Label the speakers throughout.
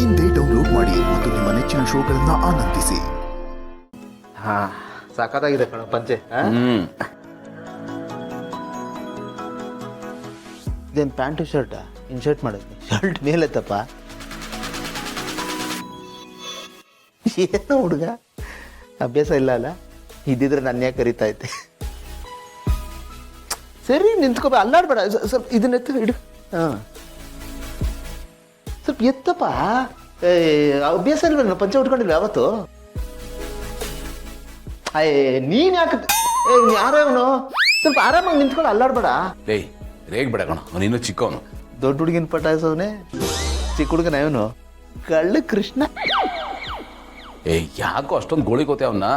Speaker 1: ಇಂದೇ ಡೌನ್ಲೋಡ್ ಮಾಡಿ ಮತ್ತು ನಿಮ್ಮ ನೆಚ್ಚಿನ ಶೋಗಳನ್ನ ಆನಂದಿಸಿ.
Speaker 2: ಹಾ ಸಾಕಾಗಿದೆ ಕಣ ಪಂಚೆ. ಇದೇನು ಪ್ಯಾಂಟು ಶರ್ಟ ಇನ್ಶರ್ಟ್ ಮಾಡೋದು ಶರ್ಟ್ ಮೇಲೆತ್ತಪ್ಪ. ಏನೋ ಹುಡುಗ ಅಭ್ಯಾಸ ಇಲ್ಲ ಅಲ್ಲ, ಇದ್ದಿದ್ರೆ ನನ್ನ ಯಾಕೆ ಕರಿತಾ ಇದ್ದೆ. ಸರಿ ನಿಂತ್ಕೋಬ, ಅಲ್ಲಾಡ್ಬೇಡ, ಸ್ವಲ್ಪ ಇದನ್ನ ಎತ್ತ ಇಡು. ಹಾಂ ಸ್ವಲ್ಪ ಎತ್ತಪ್ಪ. ಅಭ್ಯಾಸ ಇಲ್ವ ನಾನು ಪಂಚೆ ಉಟ್ಕೊಂಡಿಲ್ಲ ಯಾವತ್ತು? ನೀನ್ ಯಾಕೆ ಯಾರವನು? ಸ್ವಲ್ಪ ಆರಾಮಾಗಿ ನಿಂತ್ಕೊಂಡು ಅಲ್ಲಾಡ್ಬೇಡ.
Speaker 3: ಏಯ್ ರೇಗ್ ಬೇಡ ಕಣ, ಅವನು ಇನ್ನೂ ಚಿಕ್ಕವನು.
Speaker 2: ದೊಡ್ಡ ಹುಡುಗಿನ ಪಟಾಯಿಸವನೇ, ಚಿಕ್ಕ ಹುಡುಗನ ಅವನು ಕಳ್ಳ ಕೃಷ್ಣ.
Speaker 3: ಏಯ್ ಯಾಕೋ ಅಷ್ಟೊಂದು ಗೋಳಿಗೋತೆ ಅವನ್ನ,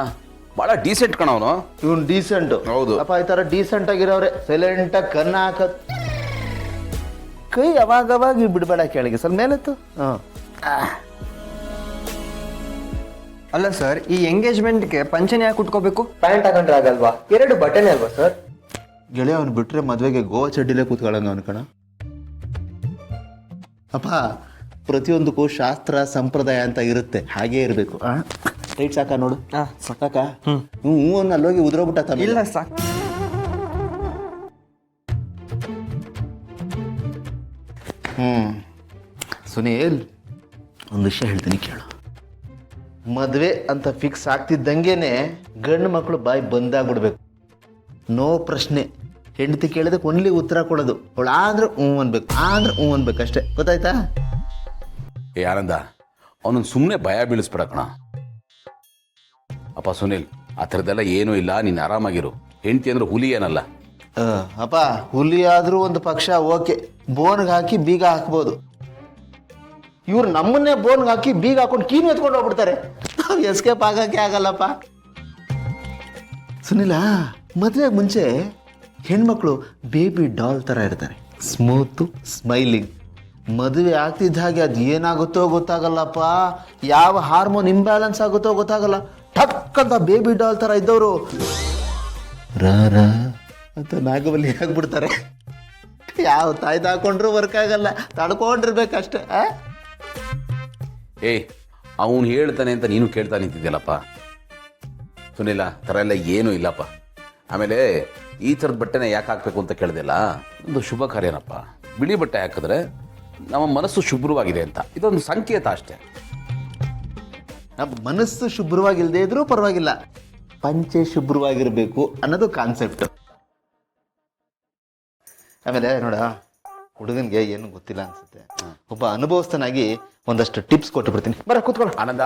Speaker 3: ಭಾಳ ಡೀಸೆಂಟ್ ಕಣ ಅವನು.
Speaker 2: ಇವನು ಡೀಸೆಂಟ್.
Speaker 3: ಹೌದು
Speaker 2: ಅಪ್ಪ, ಈ ತರ ಡೀಸೆಂಟ್ ಆಗಿರೋರೆ ಸೈಲೆಂಟಾಗಿ ಕನ್ನ ಹಾಕತ್, ಕೈ ಅವಾಗವಾಗ ಬಿಡಬೇಡ ಕೆಳಗೆ, ಸ್ವಲ್ಪ ಮೇಲೆತ್ತು. ಹಾಂ
Speaker 4: ಅಲ್ಲ ಸರ್, ಈ ಎಂಗೇಜ್ಮೆಂಟ್ಗೆ ಪಂಚನೆ ಯಾಕೆ ಉಟ್ಕೋಬೇಕು?
Speaker 5: ಪ್ಯಾಂಟ್ ಹಾಕೊಂಡ್ರೆ ಆಗಲ್ವಾ? 2 ಬಟನ್ ಅಲ್ವಾ ಸರ್?
Speaker 2: ಗೆಳೆಯ ಅವನು ಬಿಟ್ರೆ ಮದುವೆಗೆ ಗೋವಾ ಚಡ್ಡಿಲೇ ಕೂತ್ಕೊಳ್ಳಂಗ ಅನ್ಕಣ. ಅಪ್ಪ, ಪ್ರತಿಯೊಂದಕ್ಕೂ ಶಾಸ್ತ್ರ ಸಂಪ್ರದಾಯ ಅಂತ ಇರುತ್ತೆ, ಹಾಗೇ ಇರಬೇಕು. ರೈಟ್ ಸಾಕ ನೋಡು. ಸಾಕ ಹ್ಞೂ ಅಲ್ಲೋಗಿ ಉದ್ರೋಗ್ಬಿಟ್ಟ.
Speaker 4: ಇಲ್ಲ ಸಾಕು.
Speaker 2: ಸುನೀಲ್, ಒಂದು ವಿಷಯ ಹೇಳ್ತೀನಿ ಕೇಳು. ಮದುವೆ ಅಂತ ಫಿಕ್ಸ್ ಆಗ್ತಿದ್ದಂಗೆನೆ ಗಂಡು ಮಕ್ಕಳು ಬಾಯಿ ಬಂದಾಗ್ಬಿಡ್ಬೇಕು. ನೋ ಪ್ರಶ್ನೆ. ಹೆಂಡತಿ ಕೇಳಿದಕ್ಕೆ ಒನ್ಲಿ ಉತ್ತರ ಕೊಡೋದು. ಅವಳು ಆದ್ರೆ ಹ್ಞೂ ಅನ್ಬೇಕು, ಆದ್ರೆ ಹ್ಞೂ ಅನ್ಬೇಕು ಅಷ್ಟೇ. ಗೊತ್ತಾಯ್ತಾ?
Speaker 3: ಏ ಆನಂದ, ಅವನನ್ನು ಸುಮ್ಮನೆ ಭಯ ಬೀಳಿಸ್ಬೇಡ ಕಣ. ಅಪ್ಪ ಸುನಿಲ್, ಆ ಥರದ್ದೆಲ್ಲ ಏನೂ ಇಲ್ಲ, ನೀನು ಆರಾಮಾಗಿರು. ಹೆಂಡತಿ ಅಂದ್ರೆ ಹುಲಿ ಏನಲ್ಲ.
Speaker 2: ಅಪ್ಪ, ಹುಲಿ ಆದರೂ ಒಂದು ಪಕ್ಷ ಓಕೆ, ಬೋನ್ಗೆ ಹಾಕಿ ಬೀಗ ಹಾಕ್ಬೋದು. ಇವ್ರು ನಮ್ಮನ್ನೇ ಬೋನ್ಗೆ ಹಾಕಿ ಬೀಗ ಹಾಕೊಂಡು ಕೀನು ಎತ್ಕೊಂಡು ಹೋಗ್ಬಿಡ್ತಾರೆ. ನಾವು ಎಸ್ಕೇಪ್ ಆಗಕ್ಕೆ ಆಗಲ್ಲಪ್ಪ. ಸುನಿಲ, ಮದುವೆಗೆ ಮುಂಚೆ ಹೆಣ್ಮಕ್ಳು ಬೇಬಿ ಡಾಲ್ ಥರ ಇರ್ತಾರೆ, ಸ್ಮೂತು ಸ್ಮೈಲಿಂಗ್. ಮದುವೆ ಆಗ್ತಿದ್ದ ಹಾಗೆ ಅದು ಏನಾಗುತ್ತೋ ಗೊತ್ತಾಗಲ್ಲಪ್ಪ, ಯಾವ ಹಾರ್ಮೋನ್ ಇಂಬ್ಯಾಲೆನ್ಸ್ ಆಗುತ್ತೋ ಗೊತ್ತಾಗಲ್ಲ. ಟಕ್ ಅಂತ ಬೇಬಿ ಡಾಲ್ ಥರ ಇದ್ದವರು ರ ಅಂತ ನಾಗವಲ್ಲಿ ಆಗ್ಬಿಡ್ತಾರೆ. ಯಾವ ತಾಯ್ದು ಹಾಕೊಂಡ್ರು ವರ್ಕ್ ಆಗಲ್ಲ, ತಡ್ಕೊಂಡಿರ್ಬೇಕಷ್ಟೇ.
Speaker 3: ಏಯ್ ಅವನು ಹೇಳ್ತಾನೆ ಅಂತ ನೀನು ಕೇಳ್ತಾ ನಿಂತಿದ್ಯಲ್ಲಪ್ಪ. ಸುನಿಲ್ಲ, ಥರ ಎಲ್ಲ ಏನೂ ಇಲ್ಲಪ್ಪ. ಆಮೇಲೆ ಈ ಥರದ ಬಟ್ಟೆನ ಯಾಕೆ ಹಾಕಬೇಕು ಅಂತ ಕೇಳಿದೆಲ್ಲ, ಒಂದು ಶುಭ ಕಾರ್ಯನಪ್ಪ. ಬಿಳಿ ಬಟ್ಟೆ ಹಾಕಿದ್ರೆ ನಮ್ಮ ಮನಸ್ಸು ಶುಭ್ರವಾಗಿದೆ ಅಂತ, ಇದೊಂದು ಸಂಕೇತ ಅಷ್ಟೇ.
Speaker 2: ನಮ್ಮ ಮನಸ್ಸು ಶುಭ್ರವಾಗಿಲ್ಲದೆ ಇದ್ರೂ ಪರವಾಗಿಲ್ಲ, ಪಂಚೆ ಶುಭ್ರವಾಗಿರಬೇಕು ಅನ್ನೋದು ಕಾನ್ಸೆಪ್ಟ್. ಆಮೇಲೆ ನೋಡ, ಹುಡುಗನಿಗೆ ಏನು ಗೊತ್ತಿಲ್ಲ ಅನ್ಸುತ್ತೆ. ಒಬ್ಬ ಅನುಭವಸ್ಥನಾಗಿ ಒಂದಷ್ಟು ಟಿಪ್ಸ್ ಕೊಟ್ಟು ಬಿಡ್ತೀನಿ. ಬರ ಕೂತ್ಕೊಳ್ಳ.
Speaker 3: ಆನಂದ,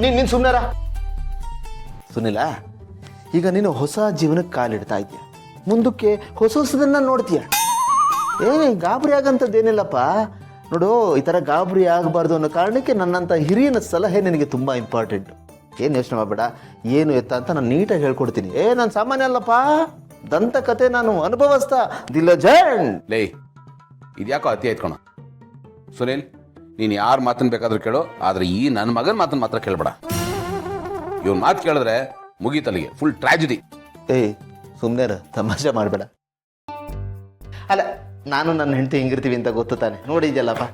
Speaker 2: ನೀನು ಸುಮ್ಮನೆರ. ಸುನಿಲ, ಈಗ ನೀನು ಹೊಸ ಜೀವನಕ್ಕೆ ಕಾಲಿಡ್ತಾ ಇದೆಯಾ, ಮುಂದಕ್ಕೆ ಹೊಸ ಹೊಸದನ್ನ ನೋಡ್ತೀಯ. ಗಾಬರಿ ಆಗಂಥದ್ದೇನಿಲ್ಲಪ್ಪ. ನೋಡು, ಈ ಥರ ಗಾಬರಿ ಆಗಬಾರ್ದು ಅನ್ನೋ ಕಾರಣಕ್ಕೆ ನನ್ನಂಥ ಹಿರಿಯನ ಸಲಹೆ ನಿನಗೆ ತುಂಬ ಇಂಪಾರ್ಟೆಂಟ್. ಏನು ಯೋಚನೆ ಮಾಡಬೇಡ, ಏನು ಎತ್ತ ಅಂತ ನಾನು ನೀಟಾಗಿ ಹೇಳ್ಕೊಡ್ತೀನಿ. ನಾನು ಸಾಮಾನ್ಯ ಅಲ್ಲಪ್ಪ, ದಂತಕತೆ, ನಾನು ಅನುಭವಸ್ಥ, ದಿಲಜನ್.
Speaker 3: ಲೇ, ಇದ್ಯಾಕೋ ಅತಿ ಆಯ್ತ್ಕೊಣ. ಸುನಿಲ್, ನೀನು ಯಾರು ಮಾತನ್ನು ಬೇಕಾದ್ರೂ ಕೇಳು, ಆದರೆ ಈ ನನ್ನ ಮಗನ ಮಾತನ್ನು ಮಾತ್ರ ಕೇಳಬೇಡ. ಇವನ್ ಮಾತು ಕೇಳಿದ್ರೆ ಮುಗೀತಲ್ಲಿಗೆ, ಫುಲ್ ಟ್ರಾಜಿಡಿ.
Speaker 2: ಸುಮ್ಮನೆ ತಮಾಷೆ ಮಾಡಬೇಡ. ಅಲ್ಲ, ನಾನು ನನ್ನ ಹೆಂಡತಿ ಹಿಂಗಿರ್ತೀವಿ ಅಂತ ಗೊತ್ತು ತಾನೆ, ನೋಡಿದ್ಯಲ್ಲಪ್ಪ,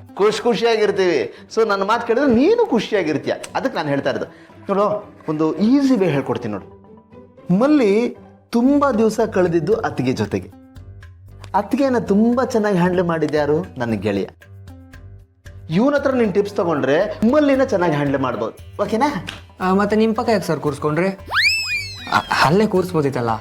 Speaker 2: ಖುಷಿಯಾಗಿರ್ತೀವಿ. ಸೊ ನನ್ನ ಮಾತು ಕೇಳಿದ್ರೆ ನೀನು ಖುಷಿಯಾಗಿರ್ತೀಯ, ಅದಕ್ಕೆ ನಾನು ಹೇಳ್ತಾ ಇರೋದು. ನೋಡು, ಒಂದು ಈಸಿ ವೇ ಹೇಳ್ಕೊಡ್ತೀನಿ ನೋಡು. ಮಲ್ಲಿ ತುಂಬ ದಿವಸ ಕಳೆದಿದ್ದು ಅತ್ತಿಗೆ ಜೊತೆಗೆ. ಅತ್ತಿಗೆನ ತುಂಬ ಚೆನ್ನಾಗಿ ಹ್ಯಾಂಡಲ್ ಮಾಡಿದ್ಯಾರು? ನನ್ನ ಗೆಳೆಯ. ಇವನ ಹತ್ರ ನೀನು ಟಿಪ್ಸ್ ತಗೊಂಡ್ರೆ ಮಲ್ಲಿನ ಚೆನ್ನಾಗಿ ಹ್ಯಾಂಡಲ್ ಮಾಡ್ಬೋದು. ಓಕೆನಾ?
Speaker 4: ಮತ್ತೆ ನಿಮ್ಮ ಪಕ್ಕ ಯಾಕೆ ಸರ್ ಕೂರಿಸ್ಕೊಂಡ್ರೆ? ಅಲ್ಲೇ ಕೂರಿಸ್ಬೋದಿತ್ತಲ್ಲ.